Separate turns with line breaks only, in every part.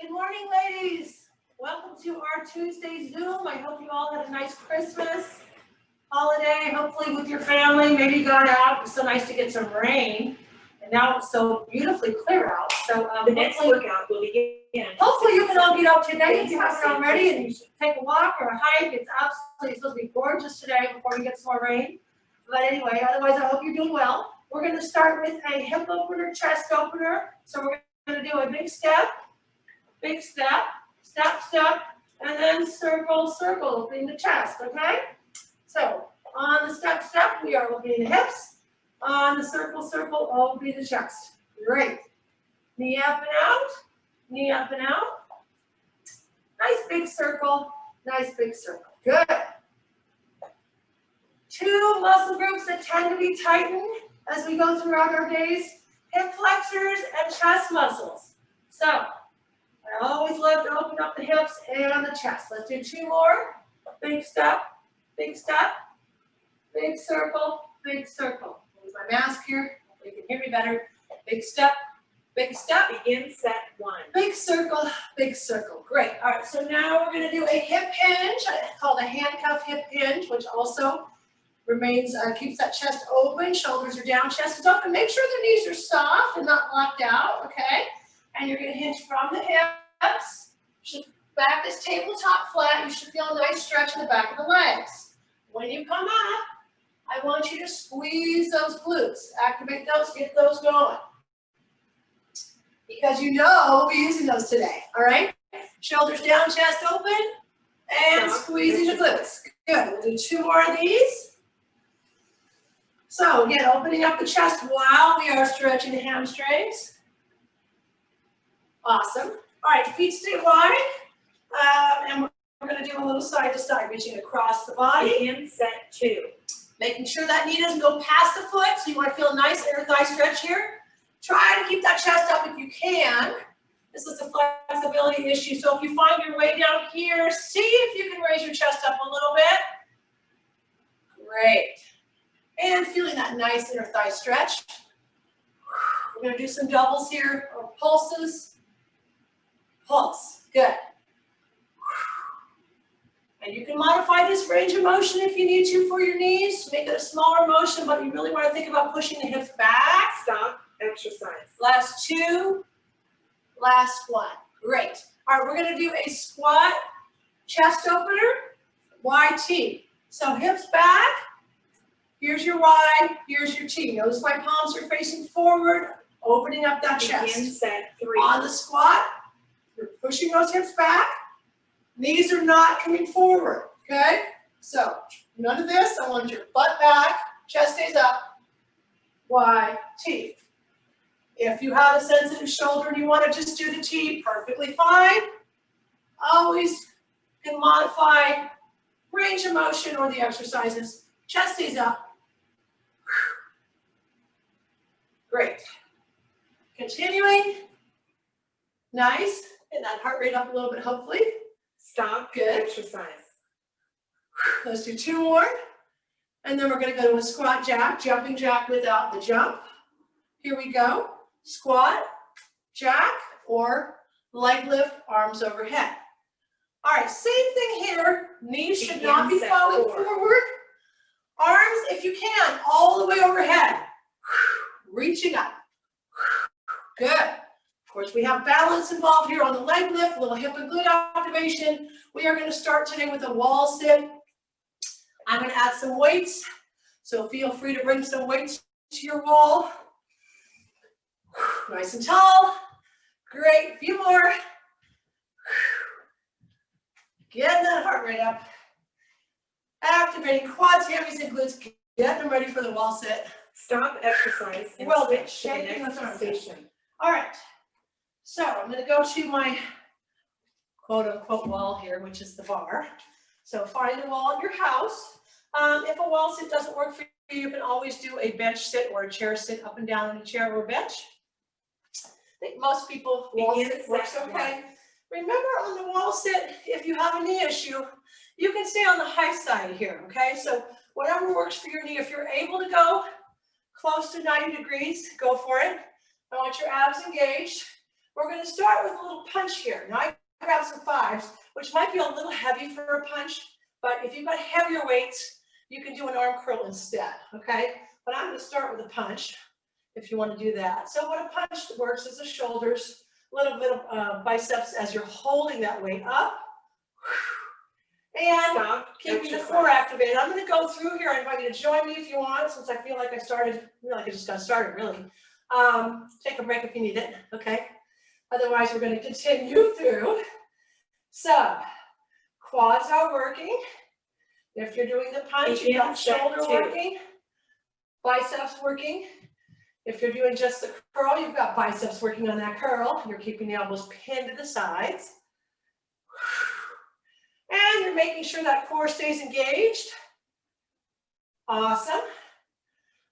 Good morning, ladies. Welcome to our Tuesday Zoom. I hope you all had a nice Christmas holiday, hopefully with your family. Maybe you got out. It was so nice to get some rain. And now it's so beautifully clear out. So
the next workout will begin.
Hopefully you can all get out today if you haven't already and you should take a walk or a hike. It's absolutely supposed to be gorgeous today before we get some more rain. But anyway, otherwise I hope you're doing well. We're going to start with a hip opener, chest opener. So we're going to do a big step, step, step, and then circle, circle, opening the chest, okay? So on the step, step, we are opening the hips. On the circle, circle, opening the chest. Great. Knee up and out, knee up and out. Nice big circle, nice big circle. Good. Two muscle groups that tend to be tightened as we go throughout our days, hip flexors and chest muscles. So I always love to open up the hips and the chest. Let's do two more. Big step, big circle, big circle. Use my mask here, you can hear me better. Big step,
Begin set one.
big circle, big circle. Great. All right, so now we're going to do a hip hinge called a handcuff hip hinge, which also remains, keeps that chest open, shoulders are down, chest is open. Make sure the knees are soft and not locked out, okay? And you're going to hinge from the hips. Should back this tabletop flat. You should feel a nice stretch in the back of the legs. When you come up, I want you to squeeze those glutes. Activate those, get those going. Because you know we'll be using those today, all right? Shoulders down, chest open, and squeezing the glutes. Good, we'll do two more of these. So again, opening up the chest while we are stretching the hamstrings. Awesome. All right, feet stay wide, and we're going to do a little side to side, reaching across the body.
Begin set two.
Making sure that knee doesn't go past the foot, so you want to feel a nice inner thigh stretch here. Try to keep that chest up if you can. This is a flexibility issue, so if you find your way down here, see if you can raise your chest up a little bit. Great. And feeling that nice inner thigh stretch. We're going to do some doubles here, or pulses. Pulse. Good. And you can modify this range of motion if you need to for your knees. Make it a smaller motion, but you really want to think about pushing the hips back.
Stop. Exercise.
Last two. Last one. Great. All right, we're going to do a squat chest opener, YT. So hips back. Here's your Y. Here's your T. Notice my palms are facing forward, opening up that chest.
Begin set three.
On the squat, you're pushing those hips back. Knees are not coming forward, okay? So none of this. I want your butt back, chest stays up, Y, T. If you have a sensitive shoulder and you want to just do the T, perfectly fine. Always can modify range of motion or the exercises. Chest stays up. Great. Continuing. Nice. Get that heart rate up a little bit, hopefully.
Stop.
Good.
Exercise.
Let's do two more. And then we're going to go to a squat jack, jumping jack without the jump. Here we go. Squat, jack, or leg lift, arms overhead. All right, same thing here. Knees should not be falling forward. Arms, if you can, all the way overhead. Reaching up. Good. Of course, we have balance involved here on the leg lift, a little hip and glute activation. We are going to start today with a wall sit. I'm going to add some weights, so feel free to bring some weights to your wall. Nice and tall. Great. A few more. Getting that heart rate up. Activating quads, hammies, and glutes. Getting them ready for the wall sit.
Stop. Exercise. And
Well,
switch to the
shaking
next
those arms.
station.
All right. So I'm going to go to my quote-unquote wall here, which is the bar. So find a wall at your house. If a wall sit doesn't work for you, you can always do a bench sit or a chair sit up and down in a chair or bench. I think most people wall sit works okay. Remember on the wall sit, if you have a knee issue, you can stay on the high side here, okay? So whatever works for your knee, if you're able to go close to 90 degrees, go for it. I want your abs engaged. We're going to start with a little punch here. Now I grab some 5s, which might be a little heavy for a punch, but if you've got heavier weights, you can do an arm curl instead, okay? But I'm going to start with a punch if you want to do that. So what a punch works is the shoulders, a little bit of biceps as you're holding that weight up. And
Stop.
keeping the core activated. I'm going to go through here. I invite you to join me if you want, since I feel like I just got started, really. Take a break if you need it, okay? Otherwise, we're going to continue through. So, quads are working. If you're doing the punch, you've got shoulder working, biceps working. If you're doing just the curl, you've got biceps working on that curl. You're keeping the elbows pinned to the sides. And you're making sure that core stays engaged. Awesome.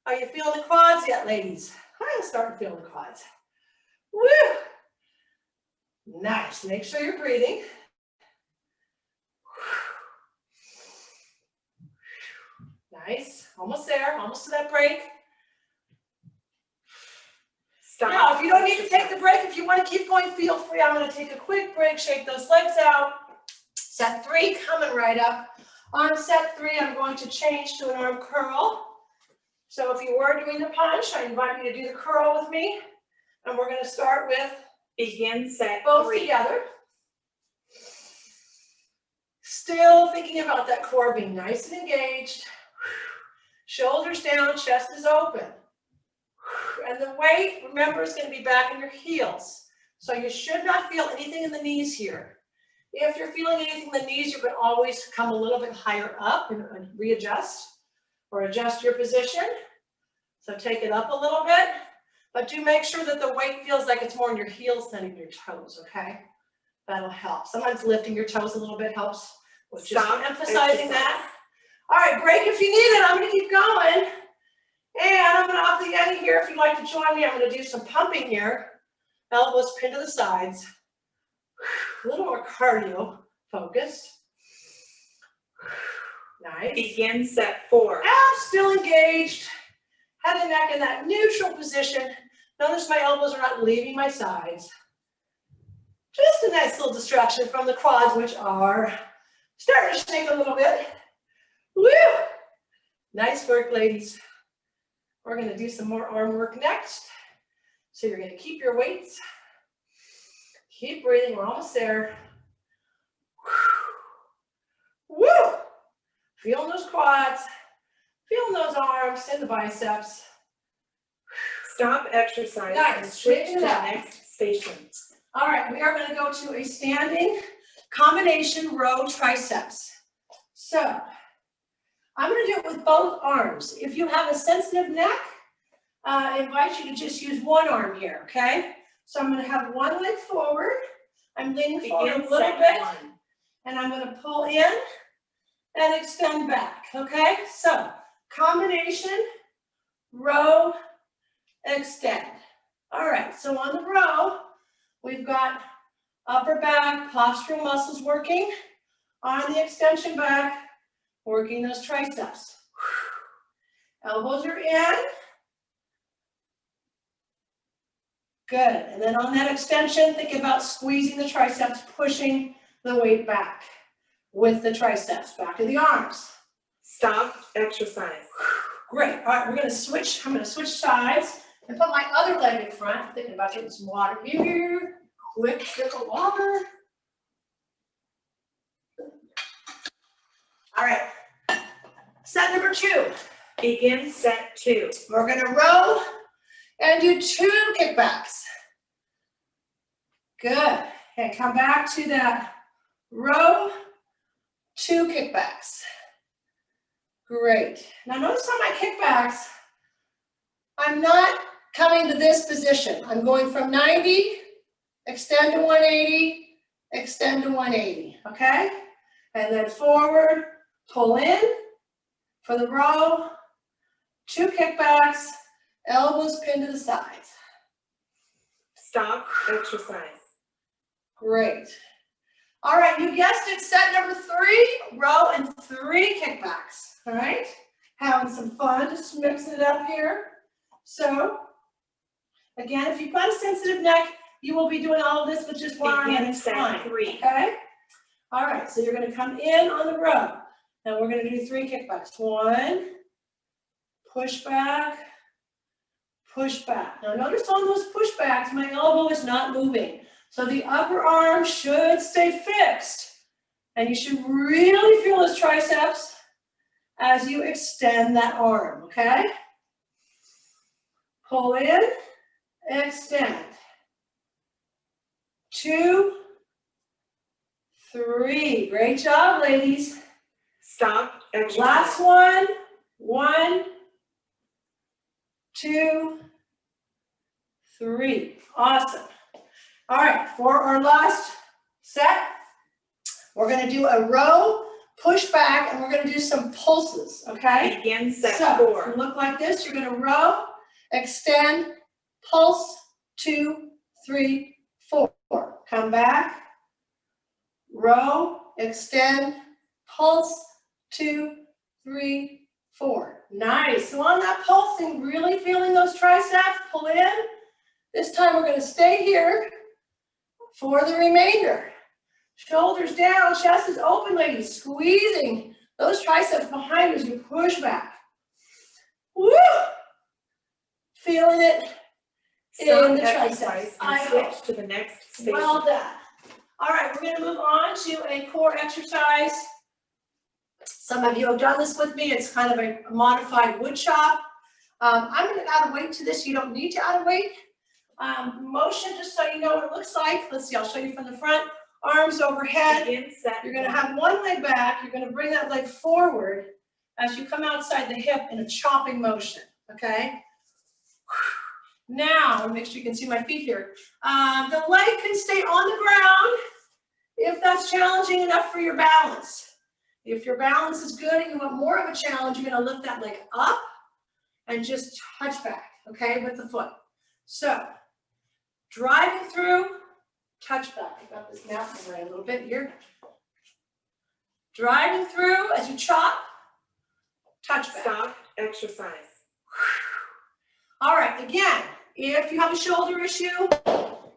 Are you feeling the quads yet, ladies? I'm starting to feel the quads. Woo! Nice. Make sure you're breathing. Nice. Almost there. Almost to that break.
Stop.
Now, if you don't need to take the break, if you want to keep going, feel free. I'm going to take a quick break, shake those legs out. Set 3 coming right up. On set 3, I'm going to change to an arm curl. So if you were doing the punch, I invite you to do the curl with me. And we're going to start with
Begin set
both
3.
together. Still thinking about that core being nice and engaged. Shoulders down, chest is open. And the weight, remember, is going to be back in your heels. So you should not feel anything in the knees here. If you're feeling anything in the knees, you can always come a little bit higher up and readjust or adjust your position. So take it up a little bit, but do make sure that the weight feels like it's more in your heels than in your toes, okay? That'll help. Sometimes lifting your toes a little bit helps with just emphasizing that. All right, break if you need it. I'm going to keep going. And I'm going to up the ante here. If you'd like to join me, I'm going to do some pumping here. Elbows pinned to the sides. A little more cardio focused. Nice.
Begin set 4.
I'm still engaged. Head and neck in that neutral position. Notice my elbows are not leaving my sides. Just a nice little distraction from the quads, which are starting to shake a little bit. Woo! Nice work, ladies. We're going to do some more arm work next. So you're going to keep your weights. Keep breathing. We're almost there. Woo! Feeling those quads. Feeling those arms and the biceps.
Stop exercise
Nice.
and switch to
Shake
the
it out.
next station.
All right, we are going to go to a standing combination row triceps. So I'm going to do it with both arms. If you have a sensitive neck, I invite you to just use one arm here, okay? So I'm going to have one leg forward. I'm leaning forward a little bit, and I'm going to pull in and extend back, okay? So combination, row, extend. All right, so on the row, we've got upper back postural muscles working. On the extension back, working those triceps. Elbows are in. Good, and then on that extension, think about squeezing the triceps, pushing the weight back with the triceps, back of the arms.
Stop exercise.
Great, all right, we're gonna switch, I'm gonna switch sides and put my other leg in front. I'm thinking about getting some water here. Quick sip of water. All right, set number 2.
Begin set 2.
We're gonna row and do 2 kickbacks. Good, and come back to that row, 2 kickbacks. Great, now notice on my kickbacks, I'm not coming to this position. I'm going from 90, extend to 180, extend to 180, okay? And then forward, pull in for the row, 2 kickbacks, elbows pinned to the sides.
Stop exercise.
Great. All right, you guessed it, set number 3, row and 3 kickbacks, all right? Having some fun, just mixing it up here. So, again, if you've got a sensitive neck, you will be doing all of this with just one arm at
Begin
a
set
time,
3.
okay? All right, so you're gonna come in on the row. Now we're gonna do 3 kickbacks. 1, push back, push back. Now notice on those pushbacks, my elbow is not moving. So the upper arm should stay fixed. And you should really feel those triceps as you extend that arm, okay? Pull in, extend. 2, 3. Great job, ladies.
Stop, exercise.
Last one. 1, 2, 3. Awesome. All right, for our last set, we're going to do a row, push back, and we're going to do some pulses, okay?
Begin set
So,
4.
you look like this. You're going to row, extend, pulse, 2, 3, 4. Come back, row, extend, pulse, 2, 3, 4. Nice. So on that pulsing, really feeling those triceps, pull in. This time we're going to stay here for the remainder. Shoulders down, chest is open, ladies. Squeezing those triceps behind as you push back. Woo! Feeling it
Stop,
in the
exercise,
triceps.
and
I
switch
hope.
to the next station.
Well done. All right, we're going to move on to a core exercise. Some of you have done this with me. It's kind of a modified wood chop. I'm going to add a weight to this. You don't need to add a weight. Motion, just so you know what it looks like. Let's see, I'll show you from the front. Arms overhead.
Begin set
You're going to
1.
have one leg back. You're going to bring that leg forward as you come outside the hip in a chopping motion, okay? Now, make sure you can see my feet here. The leg can stay on the ground if that's challenging enough for your balance. If your balance is good and you want more of a challenge, you're going to lift that leg up and just touch back, okay, with the foot. So, driving through, touch back. I got this map right a little bit here. Driving through as you chop, touch back.
Stop, exercise.
All right, again, if you have a shoulder issue,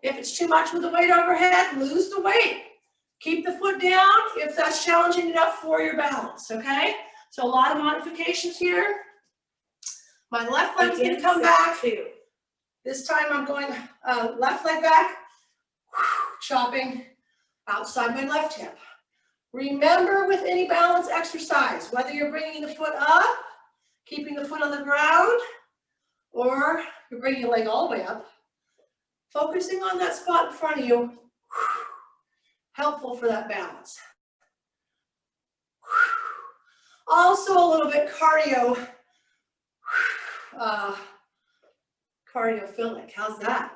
if it's too much with the weight overhead, lose the weight. Keep the foot down if that's challenging enough for your balance, okay? So a lot of modifications here. My left leg's going to come back.
2.
This time I'm going left leg back, chopping outside my left hip. Remember with any balance exercise, whether you're bringing the foot up, keeping the foot on the ground, or you're bringing your leg all the way up, focusing on that spot in front of you, helpful for that balance. Also a little bit cardiophilic. How's that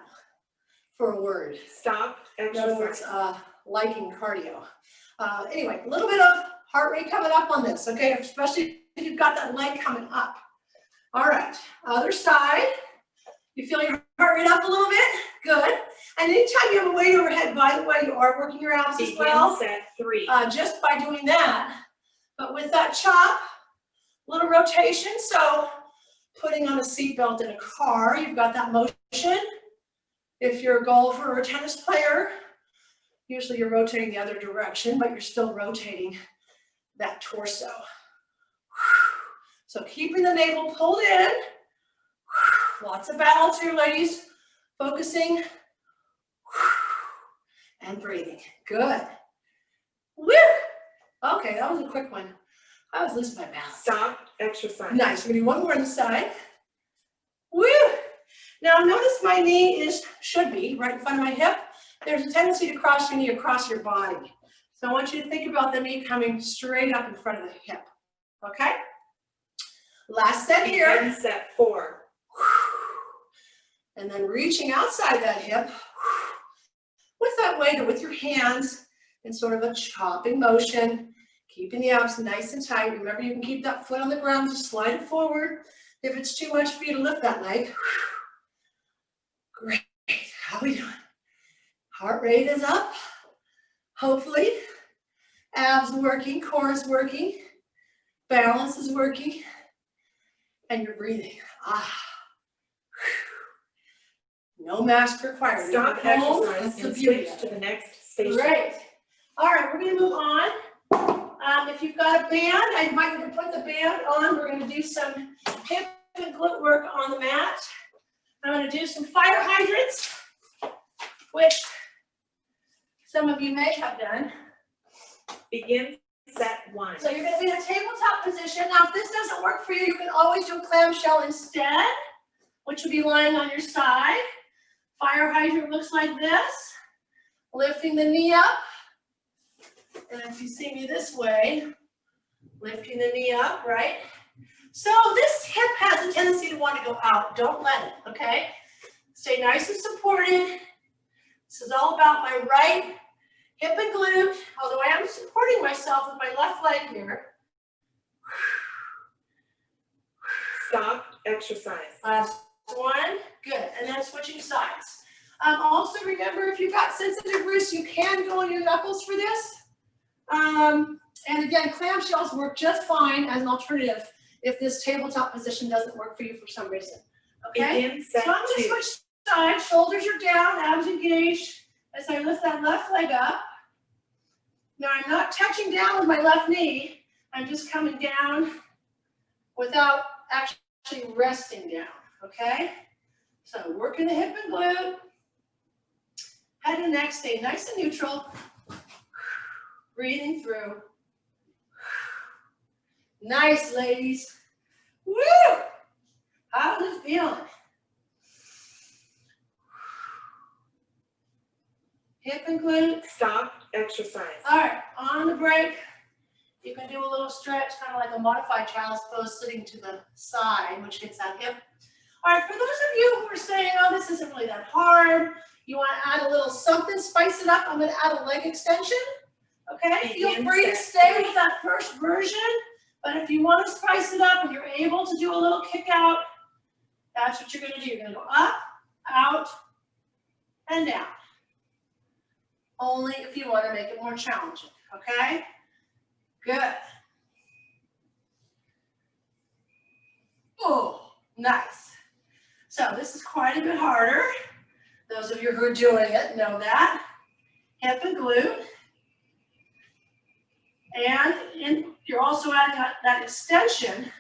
for a word?
Stop,
In other words,
exercise.
liking cardio. Anyway, a little bit of heart rate coming up on this, okay? Especially if you've got that leg coming up. All right, other side. You feel your heart rate up a little bit? Good. And anytime you have a weight overhead, by the way, you are working your abs as well.
Begin set 3.
Just by doing that. But with that chop, little rotation. So putting on a seatbelt in a car, you've got that motion. If you're a golfer or a tennis player, usually you're rotating the other direction, but you're still rotating that torso. So keeping the navel pulled in. Lots of balance here, ladies. Focusing and breathing. Good. Woo! Okay, that was a quick one. I was losing my balance.
Stop, exercise.
Nice. We're gonna do one more on the side. Woo! Now notice my knee should be right in front of my hip. There's a tendency to cross your knee across your body. So I want you to think about the knee coming straight up in front of the hip. Okay? Last set here.
Begin set 4.
And then reaching outside that hip with that weight or with your hands in sort of a chopping motion, keeping the abs nice and tight. Remember, you can keep that foot on the ground, just slide it forward. If it's too much for you to lift that leg. Great. How are we doing? Heart rate is up, hopefully. Abs working, core is working, balance is working, and you're breathing. No mask required.
Stop
If you're home,
exercise
that's the
and
beauty
switch
of
to
it.
the next station.
Great. All right, we're gonna move on. If you've got a band, I invite you to put the band on. We're gonna do some hip and glute work on the mat. I'm gonna do some fire hydrants, which some of you may have done.
Begin set 1.
So you're gonna be in a tabletop position. Now, if this doesn't work for you, you can always do a clamshell instead, which would be lying on your side. Fire hydrant looks like this. Lifting the knee up. And if you see me this way, lifting the knee up, right? So this hip has a tendency to want to go out. Don't let it, okay? Stay nice and supported. This is all about my right hip and glute, although I am supporting myself with my left leg here.
Stop exercise.
Last one, good, and then switching sides. Also remember, if you've got sensitive wrists, you can go on your knuckles for this. And again, clamshells work just fine as an alternative if this tabletop position doesn't work for you for some reason, okay?
Begin set
So I'm gonna
2.
switch sides, shoulders are down, abs engaged, as I lift that left leg up. Now I'm not touching down with my left knee, I'm just coming down without actually resting down, okay? So working the hip and glute, head and neck, stay nice and neutral, breathing through. Nice, ladies. Woo! How's it feeling? Hip and glute.
Stop exercise.
All right, on the break, you can do a little stretch, kind of like a modified child's pose, sitting to the side, which hits that hip. All right, for those of you who are saying, oh, this isn't really that hard, you want to add a little something, spice it up, I'm going to add a leg extension. Okay, feel free to stay with that first version, but if you want to spice it up and you're able to do a little kick out, that's what you're going to do. You're going to go up, out, and down. Only if you want to make it more challenging, okay? Good. Oh, nice. So this is quite a bit harder. Those of you who are doing it know that. Hip and glute. And you're also adding that extension.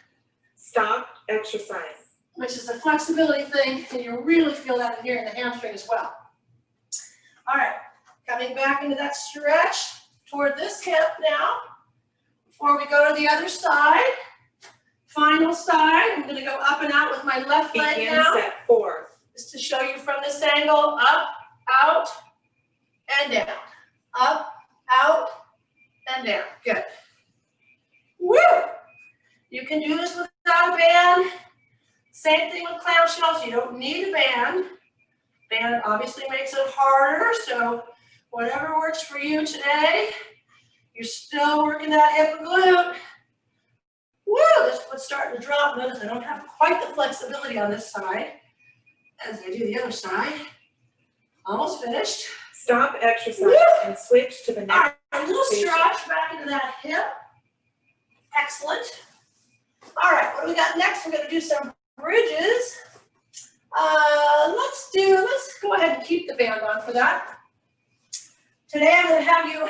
Stop exercise.
Which is a flexibility thing, and you'll really feel that in here in the hamstring as well. All right, coming back into that stretch toward this hip now. Before we go to the other side, final side, I'm going to go up and out with my left leg
Begin
now.
set 4.
Just to show you from this angle, up, out, and down. Up, out, and down. Good. Woo! You can do this without a band. Same thing with clamshells. You don't need a band. Band obviously makes it harder, so whatever works for you today, you're still working that hip and glute. Woo! This foot's starting to drop. Notice I don't have quite the flexibility on this side as I do the other side. Almost finished.
Stop exercise
Woo!
and switch to the
All
next
right, a little
station.
stretch back into that hip. Excellent. All right, what do we got next? We're going to do some bridges. Let's go ahead and keep the band on for that. Today I'm going to have you,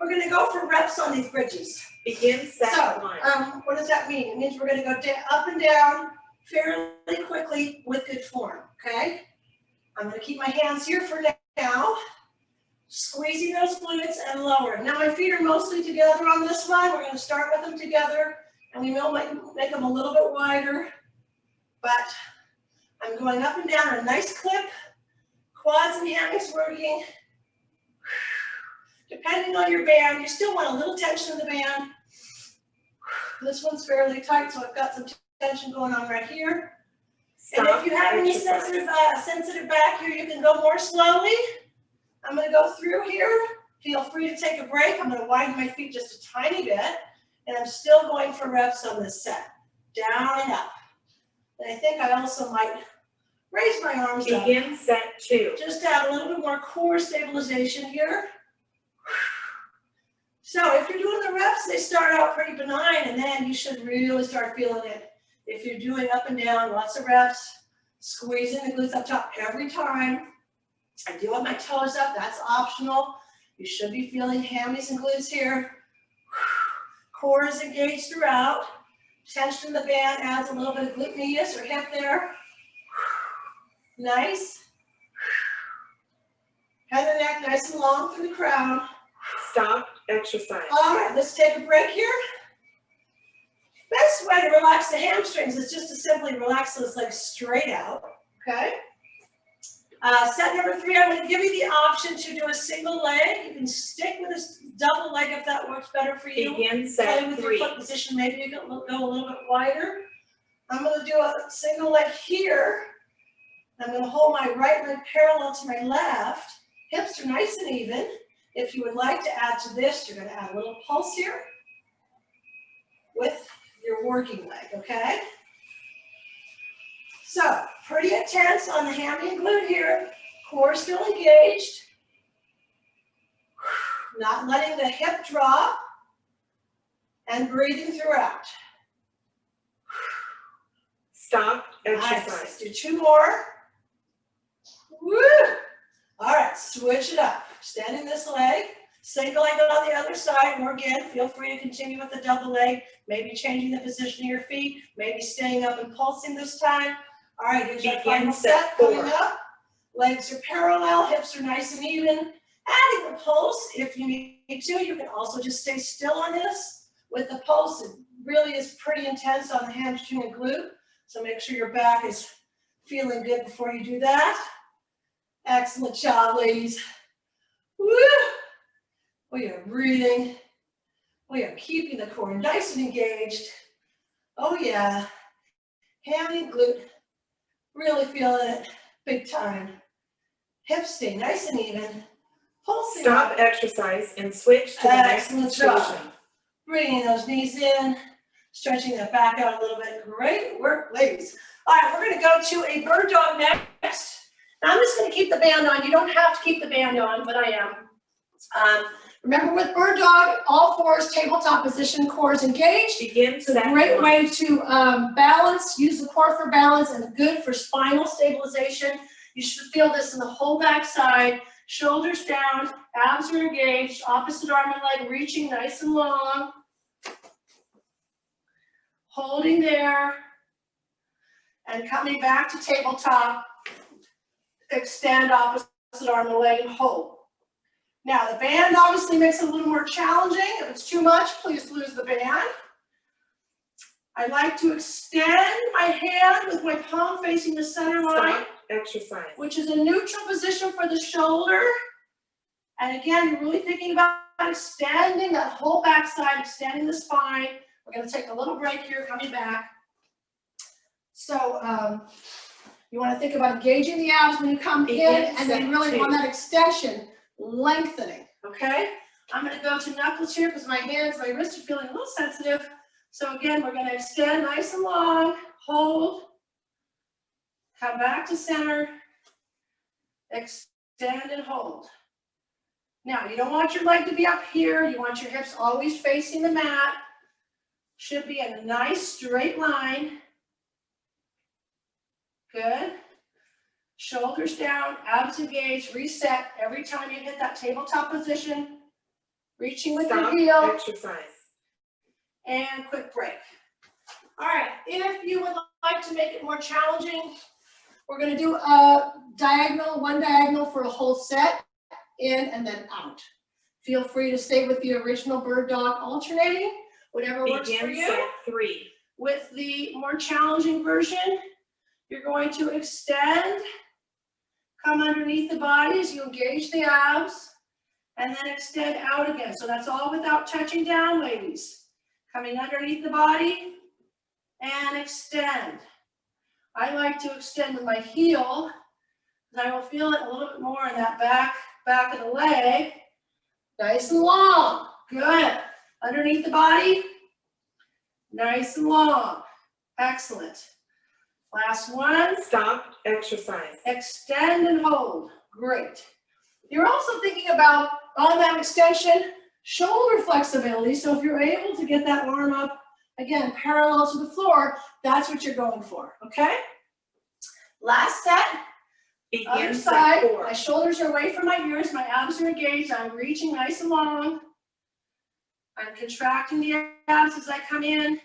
we're going to go for reps on these bridges.
Begin set
So,
1.
what does that mean? It means we're going to go up and down fairly quickly with good form, okay? I'm going to keep my hands here for now. Squeezing those glutes and lowering. Now my feet are mostly together on this one. We're going to start with them together, and we will make them a little bit wider, but I'm going up and down a nice clip. Quads and hammocks working. Depending on your band, you still want a little tension in the band. This one's fairly tight, so I've got some tension going on right here. And if you have any sensitive back here, you can go more slowly. I'm going to go through here. Feel free to take a break. I'm going to widen my feet just a tiny bit. And I'm still going for reps on this set. Down and up. And I think I also might raise my arms up.
Begin set 2.
Just to add a little bit more core stabilization here. So if you're doing the reps, they start out pretty benign, and then you should really start feeling it. If you're doing up and down, lots of reps, Squeezing the glutes up top every time. I do have my toes up, that's optional. You should be feeling hammies and glutes here. Core is engaged throughout. Tension in the band adds a little bit of glute medius or hip there. Nice. Head and neck nice and long through the crown.
Stop exercise.
All right, let's take a break here. Best way to relax the hamstrings is just to simply relax those legs straight out, okay? Set number 3, I'm going to give you the option to do a single leg. You can stick with a double leg if that works better for you.
Begin
Play
set
with
3.
your foot position, maybe you can go a little bit wider. I'm going to do a single leg here. I'm going to hold my right leg parallel to my left. Hips are nice and even. If you would like to add to this, you're going to add a little pulse here with your working leg, okay? So, pretty intense on the hammy and glute here. Core still engaged. Not letting the hip drop. And breathing throughout.
Stop
Nice.
exercise.
Let's do 2 more. Woo! All right, switch it up. Extending this leg. Single leg on the other side, or again, feel free to continue with the double leg, maybe changing the position of your feet, maybe staying up and pulsing this time. All right, here's your final set coming up. Legs are parallel, hips are nice and even. Adding the pulse if you need to. You can also just stay still on this. With the pulse, it really is pretty intense on the hamstring and glute, so make sure your back is feeling good before you do that. Excellent job, ladies. Woo! We are breathing. We are keeping the core nice and engaged. Oh yeah. Hammy and glute. Really feeling it big time. Hips stay nice and even. Pulsing.
Stop exercise and switch to the next
Excellent job.
position.
Bringing those knees in. Stretching that back out a little bit. Great work, ladies. All right, we're going to go to a bird dog next. Now I'm just going to keep the band on. You don't have to keep the band on, but I am. Remember with bird dog, all fours, tabletop position, core is engaged.
Begin
It's a
set
great
1.
way to balance, use the core for balance, and good for spinal stabilization. You should feel this in the whole back side, shoulders down, abs are engaged, opposite arm and leg reaching nice and long. Holding there, and coming back to tabletop, extend opposite arm and leg and hold. Now the band obviously makes it a little more challenging. If it's too much, please lose the band. I like to extend my hand with my palm facing the center line,
Stop exercise.
which is a neutral position for the shoulder. And again, you're really thinking about extending that whole back side, extending the spine. We're going to take a little break here, coming back. So you want to think about engaging the abs when you come in, and then really want that extension lengthening, okay? I'm going to go to knuckles here because my hands, my wrists are feeling a little sensitive. So again, we're going to extend nice and long, hold, come back to center, extend and hold. Now, you don't want your leg to be up here. You want your hips always facing the mat. Should be in a nice straight line. Good. Shoulders down, abs engaged, reset every time you hit that tabletop position. Reaching with your heel.
Exercise.
And quick break. All right, if you would like to make it more challenging, we're going to do a diagonal, one diagonal for a whole set, in and then out. Feel free to stay with the original bird dog alternating, whatever works for
Begin
you.
set 3.
With the more challenging version, you're going to extend, come underneath the body as you engage the abs, and then extend out again. So that's all without touching down, ladies. Coming underneath the body and extend. I like to extend with my heel, because I will feel it a little bit more in that back of the leg. Nice and long. Good. Underneath the body. Nice and long. Excellent. Last one.
Stop exercise.
Extend and hold. Great. You're also thinking about, on that extension, shoulder flexibility. So if you're able to get that arm up, again, parallel to the floor, that's what you're going for, okay? Last set. Other
Begin
side.
set 4.
My shoulders are away from my ears. My abs are engaged. I'm reaching nice and long. I'm contracting the abs as I come in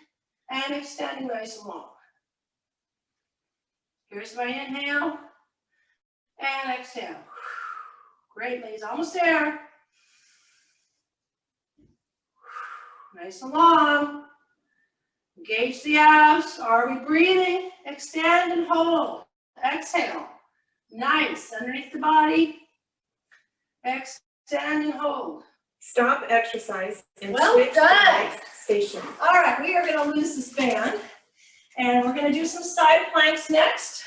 and extending nice and long. Here's my inhale and exhale. Great, ladies, almost there. Nice and long. Engage the abs. Are we breathing? Extend and hold. Exhale. Nice, underneath the body. Extend and hold.
Stop exercise and
Well
switch to the
done.
next station.
All right, we are going to lose this band, and we're going to do some side planks next.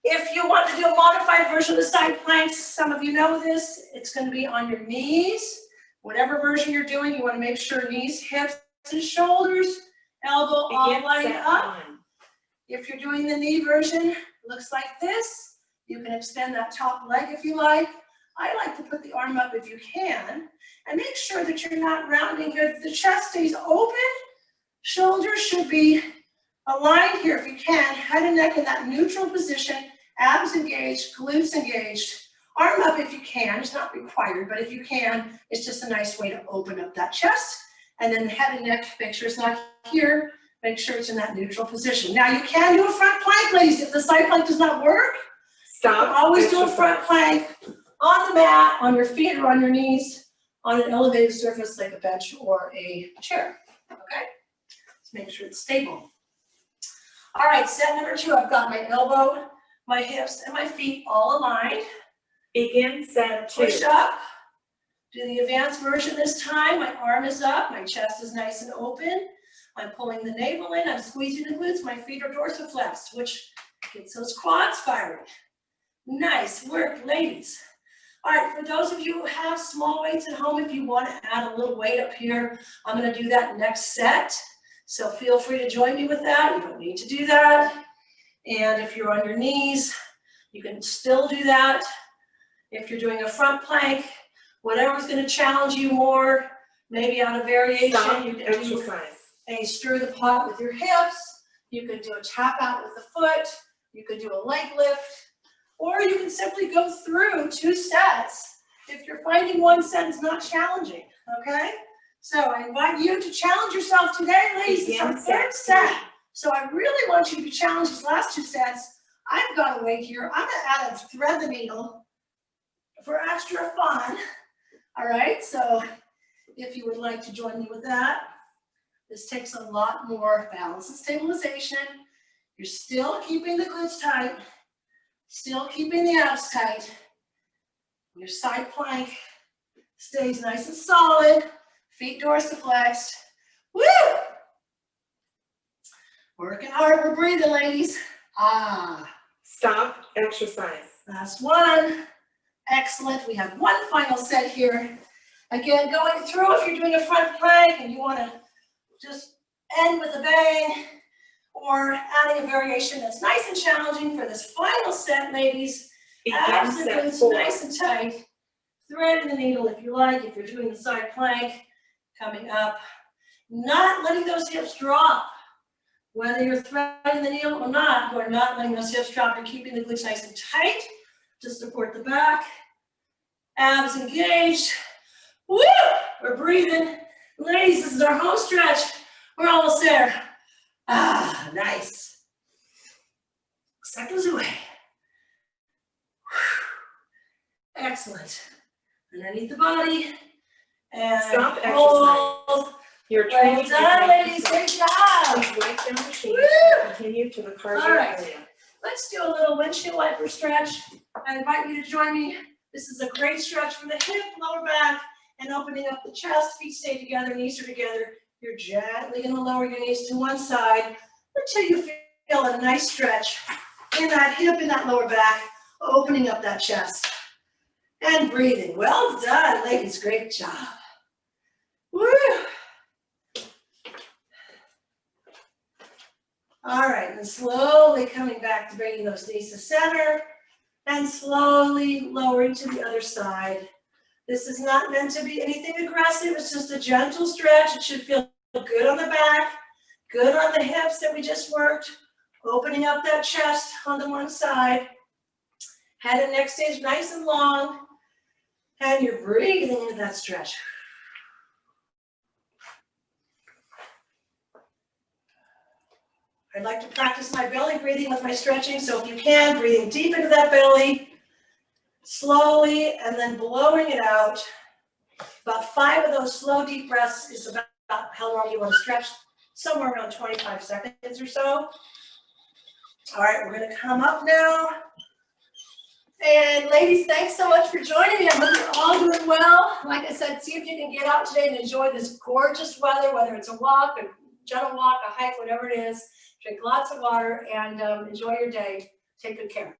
If you want to do a modified version of the side planks, some of you know this, it's going to be on your knees. Whatever version you're doing, you want to make sure knees, hips, and shoulders, elbow all
Begin
lined
set
up.
1.
If you're doing the knee version, looks like this. You can extend that top leg if you like. I like to put the arm up if you can, and make sure that you're not rounding here. The chest stays open. Shoulders should be aligned here if you can. Head and neck in that neutral position. Abs engaged, glutes engaged. Arm up if you can. It's not required, but if you can, it's just a nice way to open up that chest. And then head and neck, make sure it's not here. Make sure it's in that neutral position. Now you can do a front plank, ladies. If the side plank does not work, you can always do a front plank on the mat, on your feet or on your knees, on an elevated surface like a bench or a chair, okay? Let's make sure it's stable. All right, set number 2, I've got my elbow, my hips, and my feet all aligned.
Begin set 2.
Push up, do the advanced version this time. My arm is up, my chest is nice and open. I'm pulling the navel in, I'm squeezing the glutes, my feet are dorsiflexed, which gets those quads firing. Nice work, ladies. All right, for those of you who have small weights at home, if you want to add a little weight up here, I'm going to do that next set. So feel free to join me with that. You don't need to do that. And if you're on your knees, you can still do that. If you're doing a front plank, whatever's going to challenge you more, maybe on a variation,
Stop
you can do
exercise.
a stir the pot with your hips. You can do a tap out with the foot. You can do a leg lift. Or you can simply go through 2 sets if you're finding one set is not challenging, okay? So I invite you to challenge yourself today, ladies. It's our 3rd set. So I really want you to be challenged these last 2 sets. I've got a weight here. I'm gonna add a thread the needle for extra fun. All right, so if you would like to join me with that, this takes a lot more balance and stabilization. You're still keeping the glutes tight. Still keeping the abs tight. Your side plank stays nice and solid. Feet dorsiflexed. Woo! Working hard, we're breathing, ladies.
Stop exercise.
Last one. Excellent. We have one final set here. Again, going through, if you're doing a front plank and you want to just end with a bang, or adding a variation that's nice and challenging for this final set, ladies. Abs and glutes nice and tight. Threading the needle if you like, if you're doing the side plank, coming up. Not letting those hips drop. Whether you're threading the needle or not, you're not letting those hips drop. You're keeping the glutes nice and tight to support the back. Abs engaged. Woo! We're breathing. Ladies, this is our home stretch. We're almost there. Nice. Seconds away. Excellent. Underneath the body. And
stop
hold.
exercise. Your
Well
training
done, ladies. Great job.
Please wipe down the sheet and continue to the cardio
All right.
area.
Let's do a little windshield wiper stretch. I invite you to join me. This is a great stretch from the hip, lower back, and opening up the chest. Feet stay together, knees are together. You're gently going to lower your knees to one side until you feel a nice stretch in that hip, in that lower back, opening up that chest and breathing. Well done, ladies. Great job. Woo! All right, and slowly coming back to bringing those knees to center and slowly lowering to the other side. This is not meant to be anything aggressive. It's just a gentle stretch. It should feel good on the back, good on the hips that we just worked, Opening up that chest on the one side. Head and neck stays nice and long. And you're breathing into that stretch. I'd like to practice my belly breathing with my stretching, so if you can, breathing deep into that belly, slowly, and then blowing it out. About 5 of those slow, deep breaths is about how long you want to stretch, somewhere around 25 seconds or so. All right, we're gonna come up now. And ladies, thanks so much for joining me. I hope you're all doing well. Like I said, see if you can get out today and enjoy this gorgeous weather, whether it's a walk, a gentle walk, a hike, whatever it is. Drink lots of water and enjoy your day. Take good care.